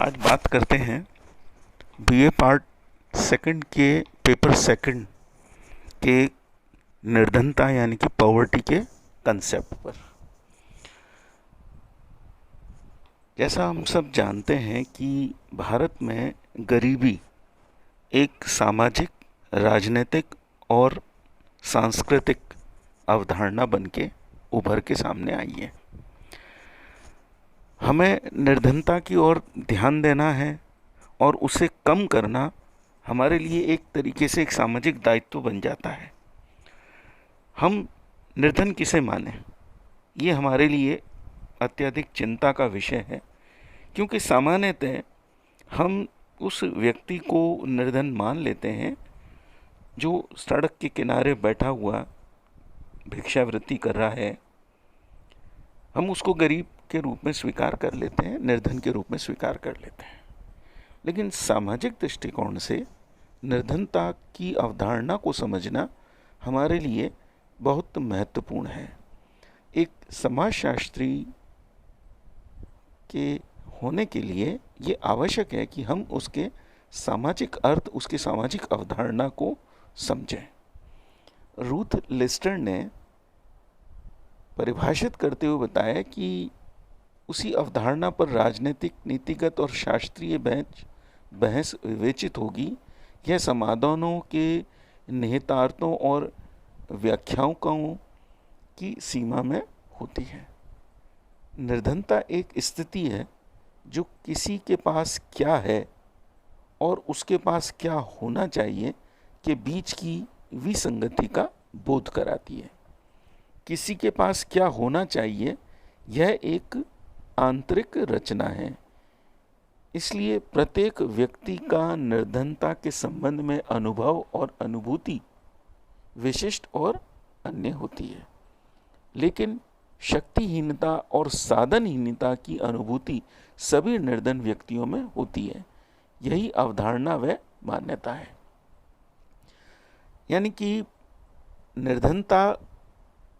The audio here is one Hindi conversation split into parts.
आज बात करते हैं बीए पार्ट सेकंड के पेपर सेकंड के निर्धनता यानी कि पॉवर्टी के कंसेप्ट पर। जैसा हम सब जानते हैं कि भारत में गरीबी एक सामाजिक, राजनीतिक और सांस्कृतिक अवधारणा बन के उभर के सामने आई है। हमें निर्धनता की ओर ध्यान देना है और उसे कम करना हमारे लिए एक तरीके से एक सामाजिक दायित्व बन जाता है। हम निर्धन किसे माने, ये हमारे लिए अत्यधिक चिंता का विषय है, क्योंकि सामान्यतः हम उस व्यक्ति को निर्धन मान लेते हैं जो सड़क के किनारे बैठा हुआ भिक्षावृत्ति कर रहा है। हम उसको गरीब के रूप में स्वीकार कर लेते हैं, निर्धन के रूप में स्वीकार कर लेते हैं। लेकिन सामाजिक दृष्टिकोण से निर्धनता की अवधारणा को समझना हमारे लिए बहुत महत्वपूर्ण है। एक समाजशास्त्री के होने के लिए ये आवश्यक है कि हम उसके सामाजिक अर्थ, उसकी सामाजिक अवधारणा को समझें। रूथ लिस्टर ने परिभाषित करते हुए बताया कि उसी अवधारणा पर राजनीतिक, नीतिगत और शास्त्रीय बहस विवेचित होगी। यह समाधानों के निहितार्थों और व्याख्याओं की सीमा में होती है। निर्धनता एक स्थिति है जो किसी के पास क्या है और उसके पास क्या होना चाहिए के बीच की विसंगति का बोध कराती है। किसी के पास क्या होना चाहिए यह एक आंतरिक रचना है, इसलिए प्रत्येक व्यक्ति का निर्धनता के संबंध में अनुभव और अनुभूति विशिष्ट और अन्य होती है। लेकिन शक्तिहीनता और साधनहीनता की अनुभूति सभी निर्धन व्यक्तियों में होती है। यही अवधारणा व मान्यता है। यानी कि निर्धनता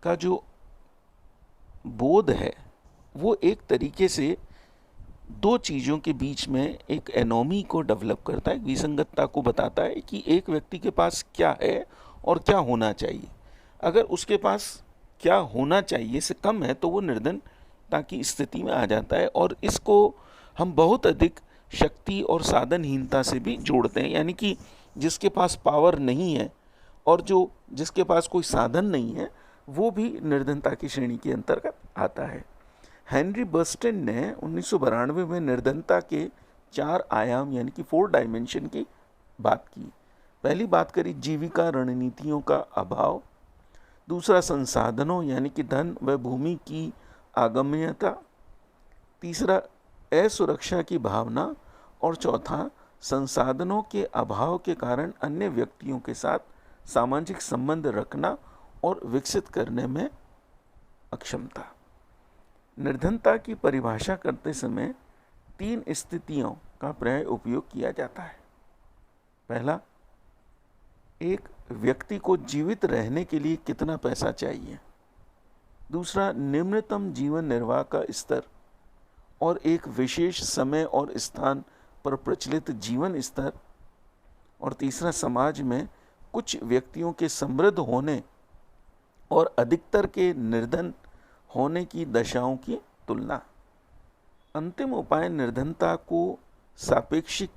का जो बोध है वो एक तरीके से दो चीज़ों के बीच में एक एनोमी को डेवलप करता है, विसंगतता को बताता है कि एक व्यक्ति के पास क्या है और क्या होना चाहिए। अगर उसके पास क्या होना चाहिए से कम है तो वो निर्धनता की स्थिति में आ जाता है, और इसको हम बहुत अधिक शक्ति और साधनहीनता से भी जोड़ते हैं। यानी कि जिसके पास पावर नहीं है और जिसके पास कोई साधन नहीं है वो भी निर्धनता की श्रेणी के अंतर्गत आता है। हेनरी बर्स्टेन ने 1992 में निर्धनता के 4 आयाम यानी कि 4 डायमेंशन की बात की। पहली बात करी जीविका रणनीतियों का अभाव, दूसरा संसाधनों यानी कि धन व भूमि की आगम्यता, तीसरा असुरक्षा की भावना, और चौथा संसाधनों के अभाव के कारण अन्य व्यक्तियों के साथ सामाजिक संबंध रखना और विकसित करने में अक्षमता। निर्धनता की परिभाषा करते समय 3 स्थितियों का प्राय उपयोग किया जाता है। पहला, एक व्यक्ति को जीवित रहने के लिए कितना पैसा चाहिए। दूसरा, निम्नतम जीवन निर्वाह का स्तर और एक विशेष समय और स्थान पर प्रचलित जीवन स्तर। और तीसरा, समाज में कुछ व्यक्तियों के समृद्ध होने और अधिकतर के निर्धन होने की दशाओं की तुलना। अंतिम उपाय निर्धनता को सापेक्षिक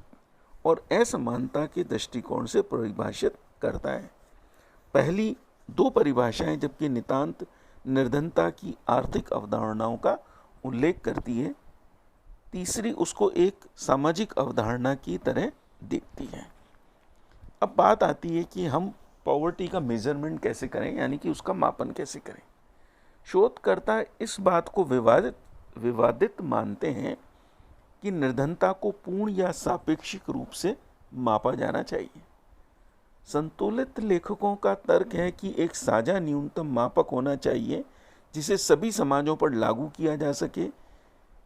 और असमानता के दृष्टिकोण से परिभाषित करता है। पहली 2 परिभाषाएं जबकि नितांत निर्धनता की आर्थिक अवधारणाओं का उल्लेख करती है, तीसरी उसको एक सामाजिक अवधारणा की तरह देखती है। अब बात आती है कि हम पॉवर्टी का मेजरमेंट कैसे करें, यानी कि उसका मापन कैसे करें। शोधकर्ता इस बात को विवादित मानते हैं कि निर्धनता को पूर्ण या सापेक्षिक रूप से मापा जाना चाहिए। संतुलित लेखकों का तर्क है कि एक साझा न्यूनतम मापक होना चाहिए जिसे सभी समाजों पर लागू किया जा सके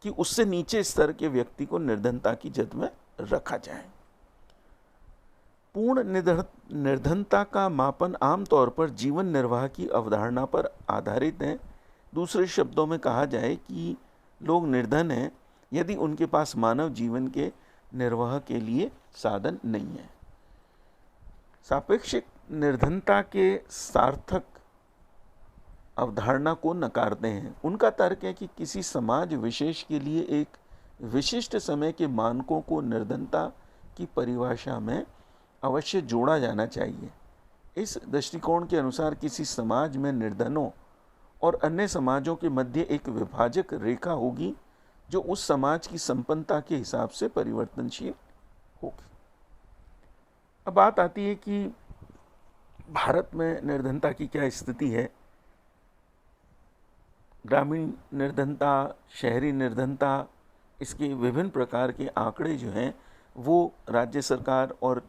कि उससे नीचे स्तर के व्यक्ति को निर्धनता की जद में रखा जाए। पूर्ण निर्धनता का मापन आमतौर पर जीवन निर्वाह की अवधारणा पर आधारित है। दूसरे शब्दों में कहा जाए कि लोग निर्धन हैं यदि उनके पास मानव जीवन के निर्वाह के लिए साधन नहीं है। सापेक्षिक निर्धनता के सार्थक अवधारणा को नकारते हैं। उनका तर्क है कि किसी समाज विशेष के लिए एक विशिष्ट समय के मानकों को निर्धनता की परिभाषा में अवश्य जोड़ा जाना चाहिए। इस दृष्टिकोण के अनुसार किसी समाज में निर्धनों और अन्य समाजों के मध्य एक विभाजक रेखा होगी जो उस समाज की संपन्नता के हिसाब से परिवर्तनशील होगी। अब बात आती है कि भारत में निर्धनता की क्या स्थिति है। ग्रामीण निर्धनता, शहरी निर्धनता, इसके विभिन्न प्रकार के आंकड़े जो हैं वो राज्य सरकार और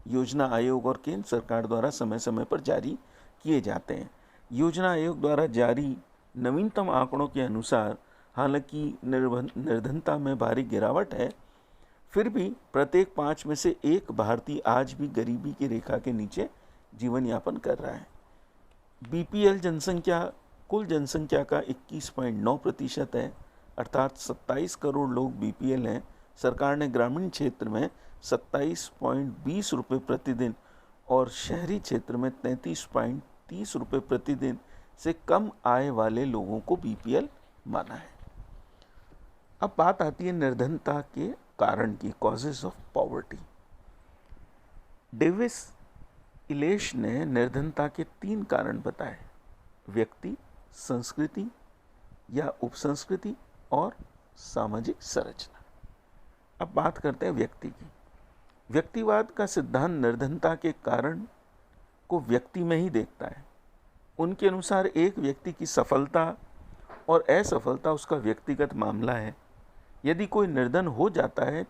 योजना आयोग और केंद्र सरकार द्वारा समय समय पर जारी किए जाते हैं। योजना आयोग द्वारा जारी नवीनतम आंकड़ों के अनुसार हालांकि निर्धनता में भारी गिरावट है, फिर भी प्रत्येक 5 में से 1 भारतीय आज भी गरीबी की रेखा के नीचे जीवन यापन कर रहा है। बीपीएल जनसंख्या कुल जनसंख्या का 21.9% है, अर्थात 27 करोड़ लोग बीपीएल हैं। सरकार ने ग्रामीण क्षेत्र में 27.20 रुपये प्रतिदिन और शहरी क्षेत्र में 33.30 रुपये प्रतिदिन से कम आय वाले लोगों को बीपीएल माना है। अब बात आती है निर्धनता के कारण की, causes of poverty. Davis Ilesh ने निर्धनता के 3 कारण बताए: व्यक्ति, संस्कृति या उपसंस्कृति और सामाजिक संरचना। अब बात करते हैं व्यक्ति की। व्यक्तिवाद का सिद्धांत निर्धनता के कारण को व्यक्ति में ही देखता है। उनके अनुसार एक व्यक्ति की सफलता और असफलता उसका व्यक्तिगत मामला है। यदि कोई निर्धन हो जाता है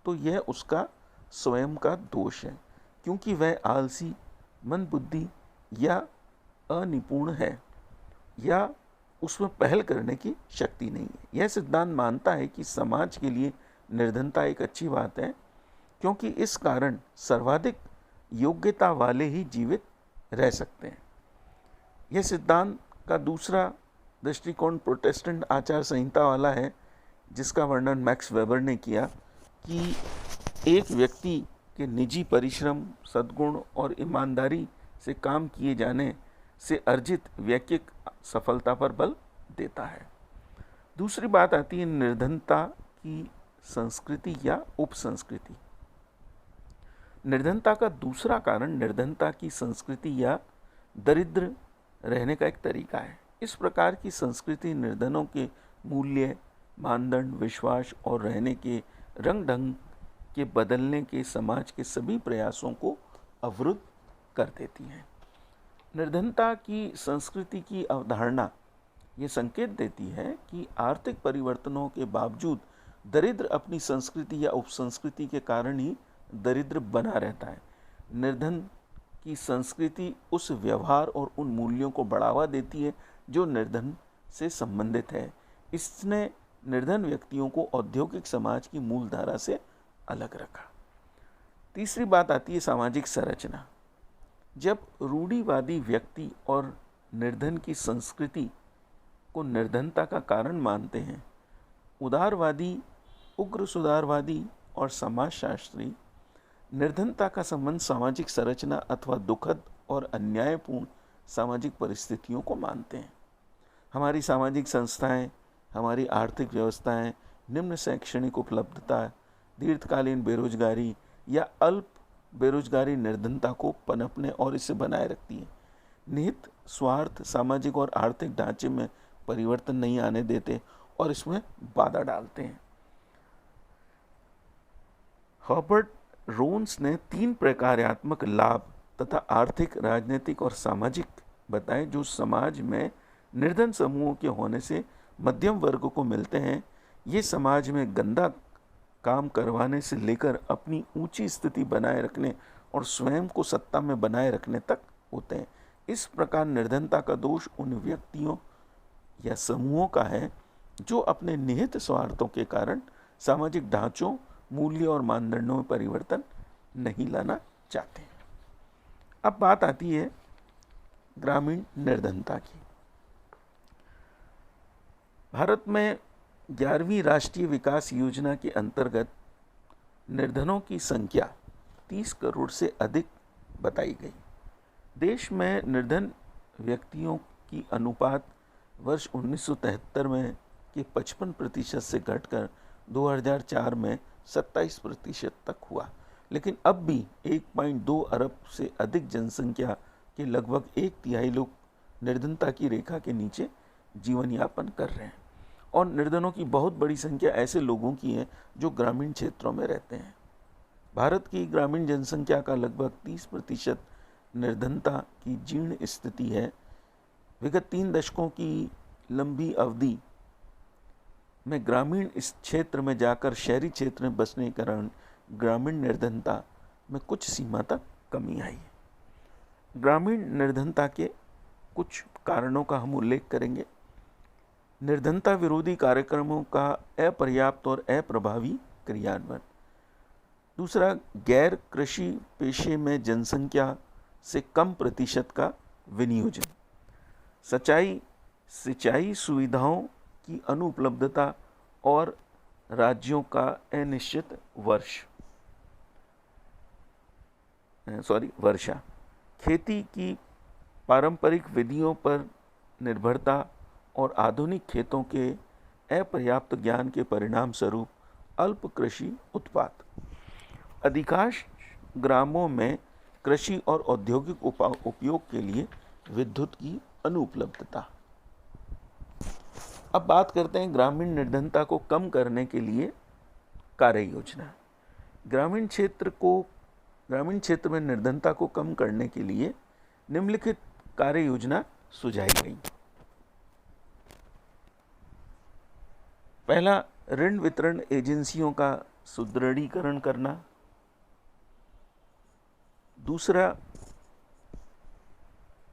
तो यह उसका स्वयं का दोष है, क्योंकि वह आलसी, मंदबुद्धि या अनिपुण है या उसमें पहल करने की शक्ति नहीं है। यह सिद्धांत मानता है कि समाज के लिए निर्धनता एक अच्छी बात है, क्योंकि इस कारण सर्वाधिक योग्यता वाले ही जीवित रह सकते हैं। यह सिद्धांत का दूसरा दृष्टिकोण प्रोटेस्टेंट आचार संहिता वाला है, जिसका वर्णन मैक्स वेबर ने किया कि एक व्यक्ति के निजी परिश्रम, सद्गुण और ईमानदारी से काम किए जाने से अर्जित वैयक्तिक सफलता पर बल देता है। दूसरी बात आती है निर्धनता की संस्कृति या उपसंस्कृति। निर्धनता का दूसरा कारण निर्धनता की संस्कृति या दरिद्र रहने का एक तरीका है। इस प्रकार की संस्कृति निर्धनों के मूल्य, मानदंड, विश्वास और रहने के रंग ढंग के बदलने के समाज के सभी प्रयासों को अवरुद्ध कर देती है। निर्धनता की संस्कृति की अवधारणा ये संकेत देती है कि आर्थिक परिवर्तनों के बावजूद दरिद्र अपनी संस्कृति या उपसंस्कृति के कारण ही दरिद्र बना रहता है। निर्धन की संस्कृति उस व्यवहार और उन मूल्यों को बढ़ावा देती है जो निर्धन से संबंधित है। इसने निर्धन व्यक्तियों को औद्योगिक समाज की मूलधारा से अलग रखा। तीसरी बात आती है सामाजिक संरचना। जब रूढ़िवादी व्यक्ति और निर्धन की संस्कृति को निर्धनता का कारण मानते हैं, उदारवादी, उग्र सुधारवादी और समाजशास्त्री निर्धनता का संबंध सामाजिक संरचना अथवा दुखद और अन्यायपूर्ण सामाजिक परिस्थितियों को मानते हैं। हमारी सामाजिक संस्थाएं, हमारी आर्थिक व्यवस्थाएं निम्न शैक्षणिक उपलब्धता, दीर्घकालीन बेरोजगारी या अल्प बेरोजगारी निर्धनता को पनपने और इसे बनाए रखती है। निहित स्वार्थ सामाजिक और आर्थिक ढांचे में परिवर्तन नहीं आने देते और इसमें बाधा डालते हैं। हर्बर्ट रोन्स ने 3 प्रकार्यात्मक लाभ तथा आर्थिक, राजनीतिक और सामाजिक बताए जो समाज में निर्धन समूहों के होने से मध्यम वर्ग को मिलते हैं। ये समाज में गंदा काम करवाने से लेकर अपनी ऊंची स्थिति बनाए रखने और स्वयं को सत्ता में बनाए रखने तक होते हैं। इस प्रकार निर्धनता का दोष उन व्यक्तियों या समूहों का है जो अपने निहित स्वार्थों के कारण सामाजिक ढांचों, मूल्य और मानदंडों में परिवर्तन नहीं लाना चाहते हैं। अब बात आती है ग्रामीण निर्धनता की। भारत में 11वीं राष्ट्रीय विकास योजना के अंतर्गत निर्धनों की संख्या 30 करोड़ से अधिक बताई गई। देश में निर्धन व्यक्तियों की अनुपात वर्ष 1973 में के 55% से घटकर 2004 में 27% तक हुआ, लेकिन अब भी 1.2 अरब से अधिक जनसंख्या के लगभग एक तिहाई लोग निर्धनता की रेखा के नीचे जीवन यापन कर रहे हैं, और निर्धनों की बहुत बड़ी संख्या ऐसे लोगों की है जो ग्रामीण क्षेत्रों में रहते हैं। भारत की ग्रामीण जनसंख्या का लगभग 30% निर्धनता की जीर्ण स्थिति है। विगत 3 दशकों की लंबी अवधि में ग्रामीण इस क्षेत्र में जाकर शहरी क्षेत्र में बसने के कारण ग्रामीण निर्धनता में कुछ सीमा तक कमी आई है। ग्रामीण निर्धनता के कुछ कारणों का हम उल्लेख करेंगे। निर्धनता विरोधी कार्यक्रमों का अपर्याप्त और अप्रभावी क्रियान्वयन। दूसरा, गैर कृषि पेशे में जनसंख्या से कम प्रतिशत का विनियोजन। सिंचाई सुविधाओं की अनुपलब्धता और राज्यों का अनिश्चित वर्षा। खेती की पारंपरिक विधियों पर निर्भरता और आधुनिक खेतों के अपर्याप्त ज्ञान के परिणाम स्वरूप अल्प कृषि उत्पाद। अधिकांश ग्रामों में कृषि और औद्योगिक उपयोग के लिए विद्युत की अनुपलब्धता। अब बात करते हैं ग्रामीण निर्धनता को कम करने के लिए कार्य योजना। ग्रामीण क्षेत्र में निर्धनता को कम करने के लिए निम्नलिखित कार्य योजना सुझाई गई। पहला, ऋण वितरण एजेंसियों का सुदृढ़ीकरण करना। दूसरा,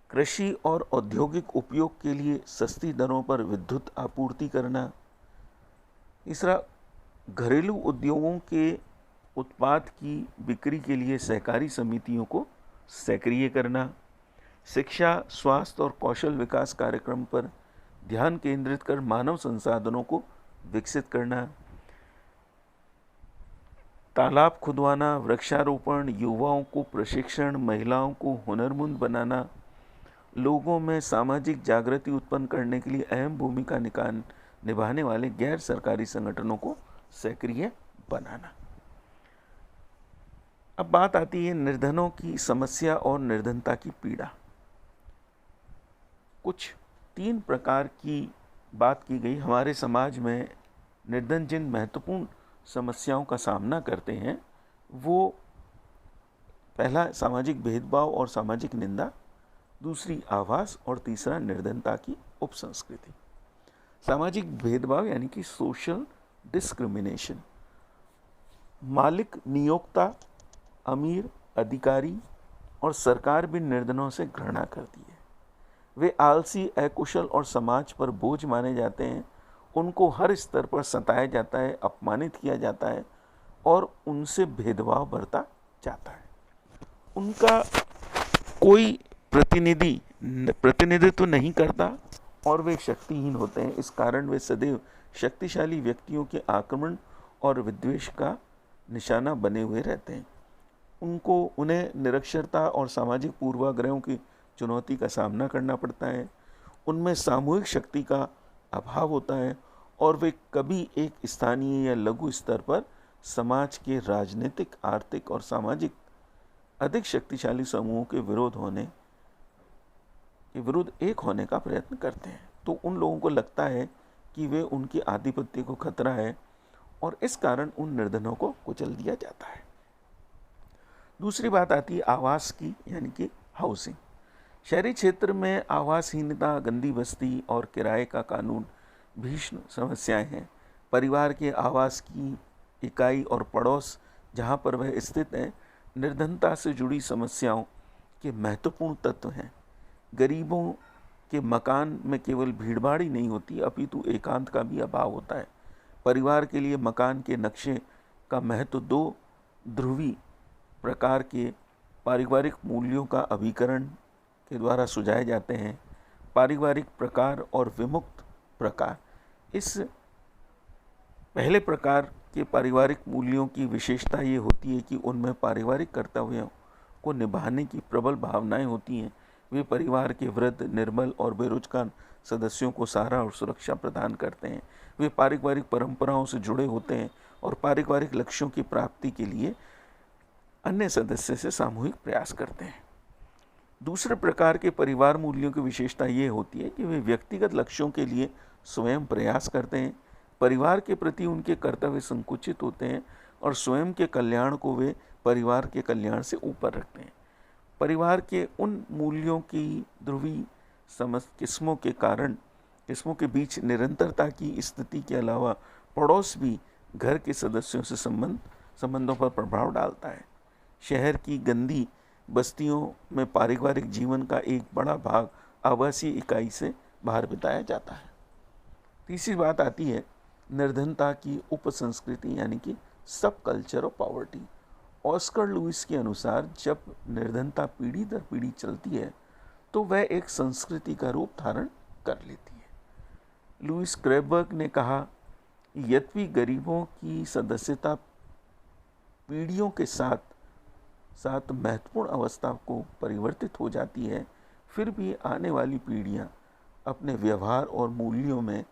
कृषि और औद्योगिक उपयोग के लिए सस्ती दरों पर विद्युत आपूर्ति करना। तीसरा, घरेलू उद्योगों के उत्पाद की बिक्री के लिए सहकारी समितियों को सक्रिय करना। शिक्षा, स्वास्थ्य और कौशल विकास कार्यक्रम पर ध्यान केंद्रित कर मानव संसाधनों को विकसित करना। तालाब खुदवाना, वृक्षारोपण, युवाओं को प्रशिक्षण, महिलाओं को हुनरमंद बनाना, लोगों में सामाजिक जागृति उत्पन्न करने के लिए अहम भूमिका निभाने वाले गैर सरकारी संगठनों को सक्रिय बनाना। अब बात आती है निर्धनों की समस्या और निर्धनता की पीड़ा। कुछ 3 प्रकार की बात की गई। हमारे समाज में निर्धन जिन महत्वपूर्ण समस्याओं का सामना करते हैं वो, पहला, सामाजिक भेदभाव और सामाजिक निंदा। दूसरी, आवास। और तीसरा, निर्धनता की उपसंस्कृति। सामाजिक भेदभाव यानी कि सोशल डिस्क्रिमिनेशन। मालिक, नियोक्ता, अमीर, अधिकारी और सरकार भी निर्धनों से घृणा करती है। वे आलसी, अकुशल और समाज पर बोझ माने जाते हैं। उनको हर स्तर पर सताया जाता है, अपमानित किया जाता है और उनसे भेदभाव बरता जाता है। उनका कोई प्रतिनिधित्व नहीं करता और वे शक्तिहीन होते हैं। इस कारण वे सदैव शक्तिशाली व्यक्तियों के आक्रमण और विद्वेष का निशाना बने हुए रहते हैं। उन्हें निरक्षरता और सामाजिक पूर्वाग्रहों की चुनौती का सामना करना पड़ता है। उनमें सामूहिक शक्ति का अभाव होता है और वे कभी एक स्थानीय या लघु स्तर पर समाज के राजनीतिक, आर्थिक और सामाजिक अधिक शक्तिशाली समूहों के विरुद्ध एक होने का प्रयत्न करते हैं। तो उन लोगों को लगता है कि वे उनके आधिपत्य को खतरा है और इस कारण उन निर्धनों को कुचल दिया जाता है। दूसरी बात आती है आवास की, यानी कि हाउसिंग। शहरी क्षेत्र में आवासहीनता, गंदी बस्ती और किराए का कानून भीषण समस्याएं हैं। परिवार के आवास की इकाई और पड़ोस जहां पर वह स्थित है निर्धनता से जुड़ी समस्याओं के महत्वपूर्ण तत्व हैं। गरीबों के मकान में केवल भीड़भाड़ ही नहीं होती अपितु एकांत का भी अभाव होता है। परिवार के लिए मकान के नक्शे का महत्व 2 ध्रुवी प्रकार के पारिवारिक मूल्यों का अभिकरण के द्वारा सुझाए जाते हैं। पारिवारिक प्रकार और विमुक्त प्रकार। इस पहले प्रकार के पारिवारिक मूल्यों की विशेषता ये होती है कि उनमें पारिवारिक कर्तव्यों को निभाने की प्रबल भावनाएं होती हैं। वे परिवार के वृद्ध, निर्बल और बेरोजगार सदस्यों को सहारा और सुरक्षा प्रदान करते हैं। वे पारिवारिक परंपराओं से जुड़े होते हैं और पारिवारिक लक्ष्यों की प्राप्ति के लिए अन्य सदस्य से सामूहिक प्रयास करते हैं। दूसरे प्रकार के परिवार मूल्यों की विशेषता ये होती है कि वे व्यक्तिगत लक्ष्यों के लिए स्वयं प्रयास करते हैं। परिवार के प्रति उनके कर्तव्य संकुचित होते हैं और स्वयं के कल्याण को वे परिवार के कल्याण से ऊपर रखते हैं। परिवार के उन मूल्यों की ध्रुवी किस्मों के बीच निरंतरता की स्थिति के अलावा पड़ोस भी घर के सदस्यों से संबंधों पर प्रभाव डालता है। शहर की गंदी बस्तियों में पारिवारिक जीवन का एक बड़ा भाग आवासीय इकाई से बाहर बिताया जाता है। तीसरी बात आती है निर्धनता की उपसंस्कृति यानी कि subculture of poverty. Oscar Lewis के अनुसार जब निर्धनता पीढ़ी दर पीढ़ी चलती है तो वह एक संस्कृति का रूप धारण कर लेती है। लुइस क्रेबर्ग ने कहा, यद्यपि गरीबों की सदस्यता पीढ़ियों के साथ साथ महत्वपूर्ण अवस्था को परिवर्तित हो जाती है, फिर भी आने वाली पीढ़ियां अपने व्यवहार और मूल्यों में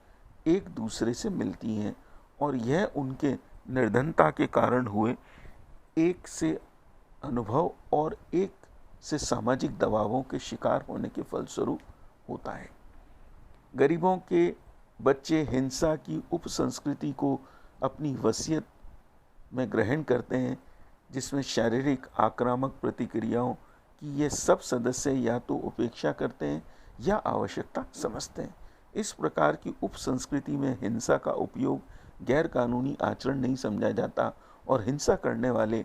एक दूसरे से मिलती हैं और यह उनके निर्धनता के कारण हुए एक से अनुभव और एक से सामाजिक दबावों के शिकार होने के फलस्वरूप होता है। गरीबों के बच्चे हिंसा की उपसंस्कृति को अपनी वसीयत में ग्रहण करते हैं, जिसमें शारीरिक आक्रामक प्रतिक्रियाओं की ये सब सदस्य या तो उपेक्षा करते हैं या आवश्यकता समझते हैं। इस प्रकार की उपसंस्कृति में हिंसा का उपयोग गैर कानूनी आचरण नहीं समझा जाता और हिंसा करने वाले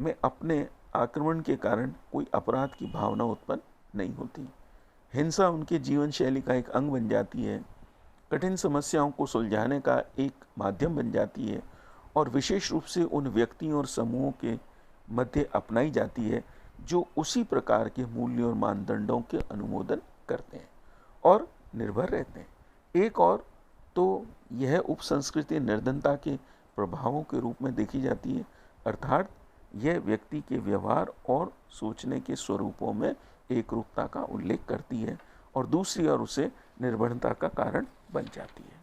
में अपने आक्रमण के कारण कोई अपराध की भावना उत्पन्न नहीं होती। हिंसा उनके जीवन शैली का एक अंग बन जाती है, कठिन समस्याओं को सुलझाने का एक माध्यम बन जाती है और विशेष रूप से उन व्यक्तियों और समूहों के मध्य अपनाई जाती है जो उसी प्रकार के मूल्यों और मानदंडों के अनुमोदन करते हैं और निर्भर रहते हैं। एक और तो यह उपसंस्कृति निर्धनता के प्रभावों के रूप में देखी जाती है, अर्थात यह व्यक्ति के व्यवहार और सोचने के स्वरूपों में एकरूपता का उल्लेख करती है और दूसरी ओर उसे निर्भरता का कारण बन जाती है।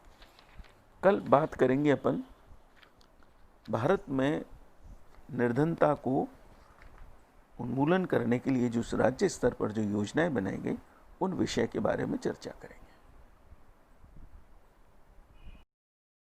कल बात करेंगे अपन भारत में निर्धनता को उन्मूलन करने के लिए जो राज्य स्तर पर जो योजनाएं बनाई गई उन विषय के बारे में चर्चा करेंगे।